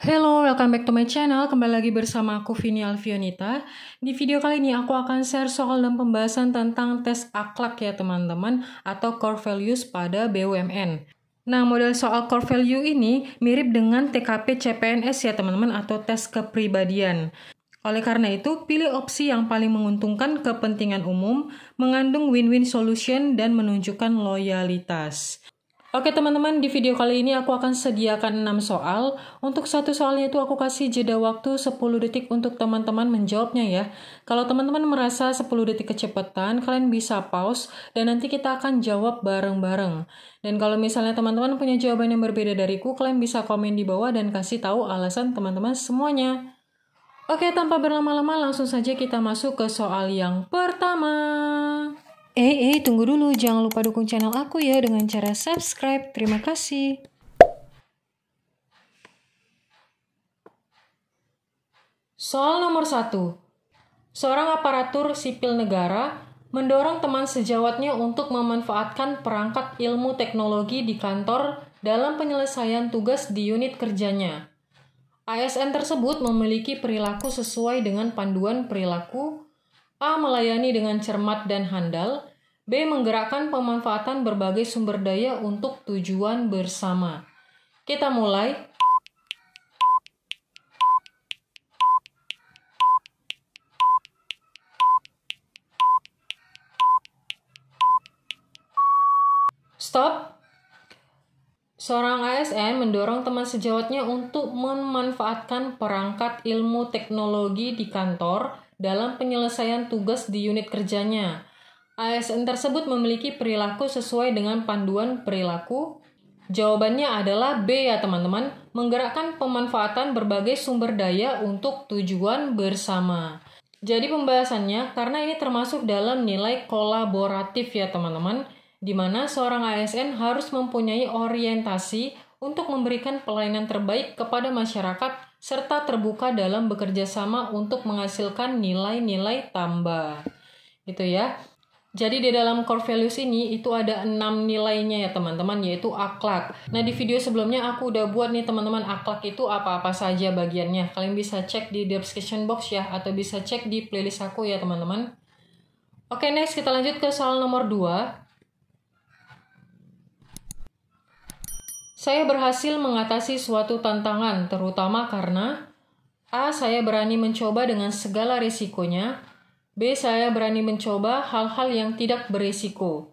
Hello, welcome back to my channel. Kembali lagi bersama aku Vini Alfionita. Di video kali ini aku akan share soal dan pembahasan tentang tes akhlak ya teman-teman, atau core values pada BUMN. Nah, model soal core value ini mirip dengan TKP CPNS ya teman-teman, atau tes kepribadian. Oleh karena itu, pilih opsi yang paling menguntungkan kepentingan umum, mengandung win-win solution, dan menunjukkan loyalitas. Oke teman-teman, di video kali ini aku akan sediakan 6 soal. Untuk satu soalnya itu aku kasih jeda waktu 10 detik untuk teman-teman menjawabnya ya. Kalau teman-teman merasa 10 detik kecepatan, kalian bisa pause dan nanti kita akan jawab bareng-bareng. Dan kalau misalnya teman-teman punya jawaban yang berbeda dariku, kalian bisa komen di bawah dan kasih tahu alasan teman-teman semuanya. Oke, tanpa berlama-lama langsung saja kita masuk ke soal yang pertama. Tunggu dulu, jangan lupa dukung channel aku ya dengan cara subscribe. Terima kasih. Soal nomor 1. Seorang aparatur sipil negara mendorong teman sejawatnya untuk memanfaatkan perangkat ilmu teknologi di kantor dalam penyelesaian tugas di unit kerjanya. ASN tersebut memiliki perilaku sesuai dengan panduan perilaku. A. Melayani dengan cermat dan handal. B. Menggerakkan pemanfaatan berbagai sumber daya untuk tujuan bersama. Kita mulai. Stop. Seorang ASN mendorong teman sejawatnya untuk memanfaatkan perangkat ilmu teknologi di kantor dalam penyelesaian tugas di unit kerjanya. ASN tersebut memiliki perilaku sesuai dengan panduan perilaku. Jawabannya adalah B ya teman-teman, menggerakkan pemanfaatan berbagai sumber daya untuk tujuan bersama. Jadi pembahasannya, karena ini termasuk dalam nilai kolaboratif ya teman-teman, di mana seorang ASN harus mempunyai orientasi untuk memberikan pelayanan terbaik kepada masyarakat serta terbuka dalam bekerja sama untuk menghasilkan nilai-nilai tambah. Gitu ya. Jadi di dalam core values ini itu ada 6 nilainya ya teman-teman, yaitu akhlak. Nah di video sebelumnya aku udah buat nih teman-teman akhlak itu apa-apa saja bagiannya. Kalian bisa cek di description box ya, atau bisa cek di playlist aku ya teman-teman. Oke, next kita lanjut ke soal nomor 2. Saya berhasil mengatasi suatu tantangan, terutama karena A. Saya berani mencoba dengan segala risikonya. B. Saya berani mencoba hal-hal yang tidak berisiko.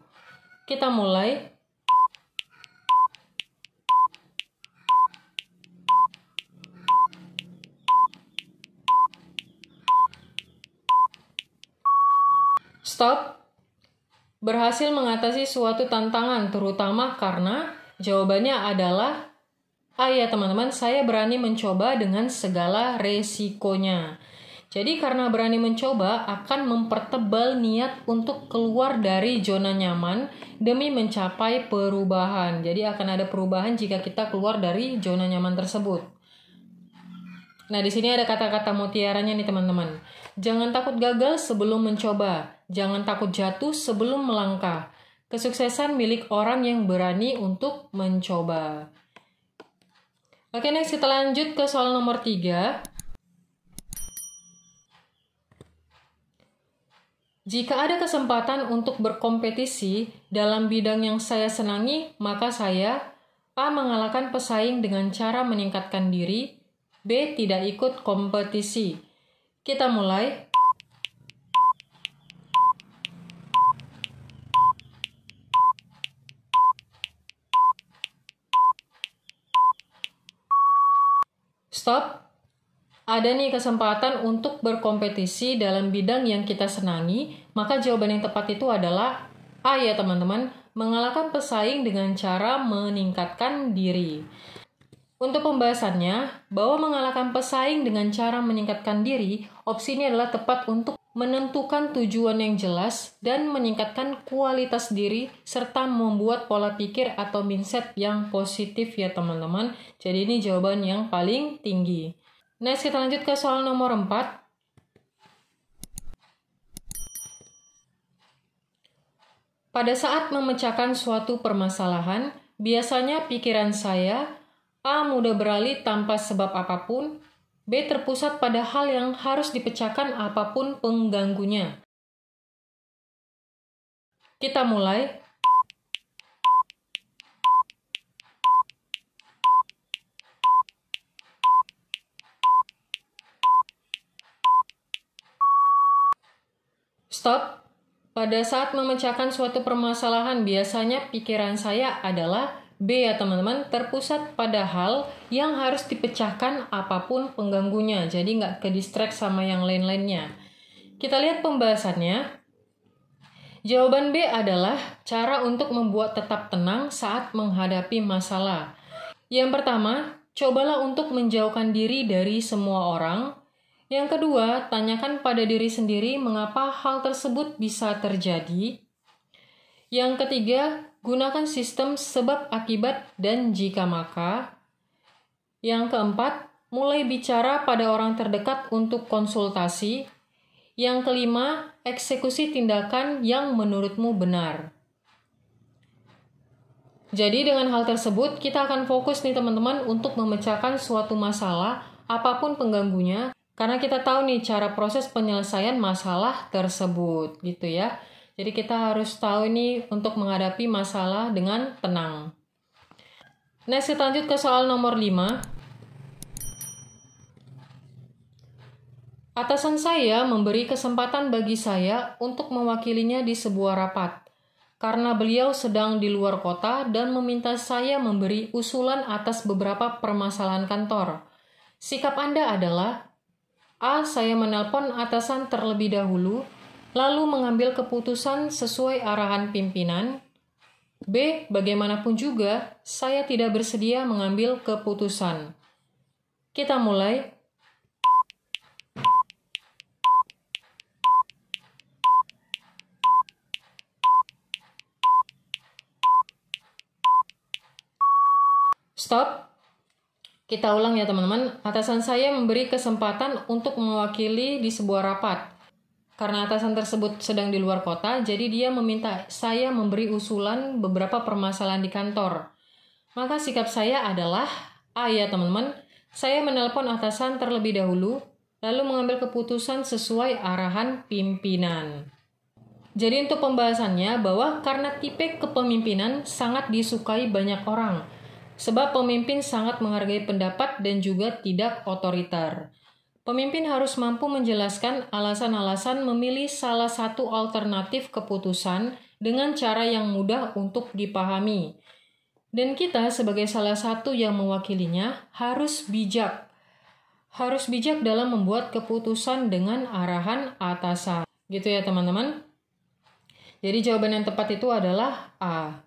Kita mulai. Stop. Berhasil mengatasi suatu tantangan, terutama karena jawabannya adalah A ya teman-teman, saya berani mencoba dengan segala resikonya. Jadi karena berani mencoba akan mempertebal niat untuk keluar dari zona nyaman demi mencapai perubahan. Jadi akan ada perubahan jika kita keluar dari zona nyaman tersebut. Nah, di sini ada kata-kata mutiaranya nih teman-teman. Jangan takut gagal sebelum mencoba. Jangan takut jatuh sebelum melangkah. Kesuksesan milik orang yang berani untuk mencoba. Oke, next kita lanjut ke soal nomor 3. Jika ada kesempatan untuk berkompetisi dalam bidang yang saya senangi, maka saya A. Mengalahkan pesaing dengan cara meningkatkan diri. B. Tidak ikut kompetisi. Kita mulai. Stop. Ada nih kesempatan untuk berkompetisi dalam bidang yang kita senangi, maka jawaban yang tepat itu adalah A ya teman-teman, mengalahkan pesaing dengan cara meningkatkan diri. Untuk pembahasannya, bahwa mengalahkan pesaing dengan cara meningkatkan diri, opsi ini adalah tepat untuk menentukan tujuan yang jelas dan meningkatkan kualitas diri serta membuat pola pikir atau mindset yang positif ya teman-teman. Jadi ini jawaban yang paling tinggi. Next kita lanjut ke soal nomor 4. Pada saat memecahkan suatu permasalahan, biasanya pikiran saya A. Mudah beralih tanpa sebab apapun. B. Terpusat pada hal yang harus dipecahkan apapun pengganggunya. Kita mulai. Stop. Pada saat memecahkan suatu permasalahan, biasanya pikiran saya adalah B ya teman-teman, terpusat pada hal yang harus dipecahkan apapun pengganggunya. Jadi nggak ke distract sama yang lain-lainnya. Kita lihat pembahasannya. Jawaban B adalah cara untuk membuat tetap tenang saat menghadapi masalah. Yang pertama, cobalah untuk menjauhkan diri dari semua orang. Yang kedua, tanyakan pada diri sendiri mengapa hal tersebut bisa terjadi. Yang ketiga, gunakan sistem sebab akibat dan jika maka. Yang keempat, mulai bicara pada orang terdekat untuk konsultasi. Yang kelima, eksekusi tindakan yang menurutmu benar. Jadi dengan hal tersebut, kita akan fokus nih teman-teman untuk memecahkan suatu masalah, apapun pengganggunya, karena kita tahu nih cara proses penyelesaian masalah tersebut, gitu ya. Jadi kita harus tahu ini untuk menghadapi masalah dengan tenang. Next, kita lanjut ke soal nomor 5. Atasan saya memberi kesempatan bagi saya untuk mewakilinya di sebuah rapat, karena beliau sedang di luar kota dan meminta saya memberi usulan atas beberapa permasalahan kantor. Sikap Anda adalah A. Saya menelpon atasan terlebih dahulu, lalu mengambil keputusan sesuai arahan pimpinan. B. Bagaimanapun juga, saya tidak bersedia mengambil keputusan. Kita mulai. Stop. Kita ulang ya teman-teman. Atasan saya memberi kesempatan untuk mewakili di sebuah rapat. Karena atasan tersebut sedang di luar kota, jadi dia meminta saya memberi usulan beberapa permasalahan di kantor. Maka sikap saya adalah A ya teman-teman. Saya menelpon atasan terlebih dahulu, lalu mengambil keputusan sesuai arahan pimpinan. Jadi untuk pembahasannya bahwa karena tipe kepemimpinan sangat disukai banyak orang. Sebab pemimpin sangat menghargai pendapat dan juga tidak otoriter. Pemimpin harus mampu menjelaskan alasan-alasan memilih salah satu alternatif keputusan dengan cara yang mudah untuk dipahami. Dan kita sebagai salah satu yang mewakilinya harus bijak. Harus bijak dalam membuat keputusan dengan arahan atasan. Gitu ya teman-teman. Jadi jawaban yang tepat itu adalah A.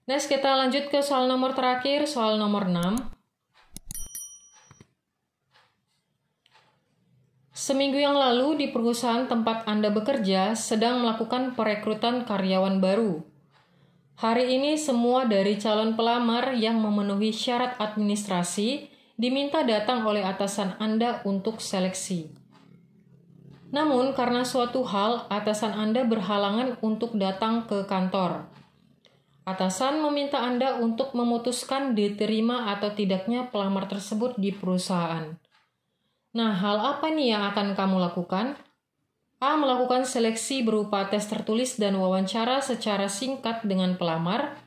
Next, kita lanjut ke soal nomor terakhir, soal nomor 6. Seminggu yang lalu di perusahaan tempat Anda bekerja sedang melakukan perekrutan karyawan baru. Hari ini semua dari calon pelamar yang memenuhi syarat administrasi diminta datang oleh atasan Anda untuk seleksi. Namun karena suatu hal, atasan Anda berhalangan untuk datang ke kantor. Atasan meminta Anda untuk memutuskan diterima atau tidaknya pelamar tersebut di perusahaan. Nah, hal apa nih yang akan kamu lakukan? A. Melakukan seleksi berupa tes tertulis dan wawancara secara singkat dengan pelamar.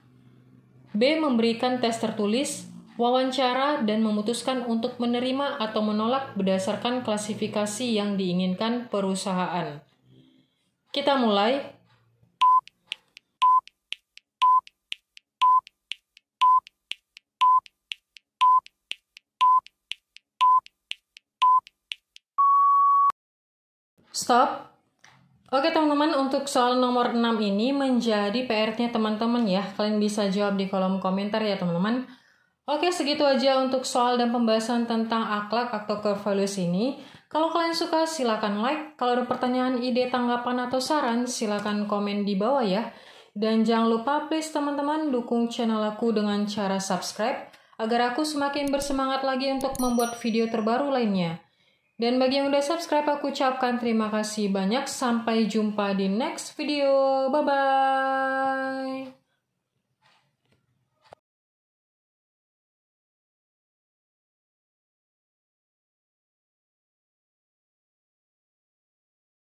B. Memberikan tes tertulis, wawancara, dan memutuskan untuk menerima atau menolak berdasarkan klasifikasi yang diinginkan perusahaan. Kita mulai. Stop. Oke teman-teman, untuk soal nomor 6 ini menjadi PR-nya teman-teman ya. Kalian bisa jawab di kolom komentar ya teman-teman. Oke, segitu aja untuk soal dan pembahasan tentang akhlak atau core values ini. Kalau kalian suka silakan like. Kalau ada pertanyaan, ide, tanggapan, atau saran silakan komen di bawah ya. Dan jangan lupa please teman-teman dukung channel aku dengan cara subscribe agar aku semakin bersemangat lagi untuk membuat video terbaru lainnya. Dan bagi yang udah subscribe, aku ucapkan terima kasih banyak. Sampai jumpa di next video. Bye-bye.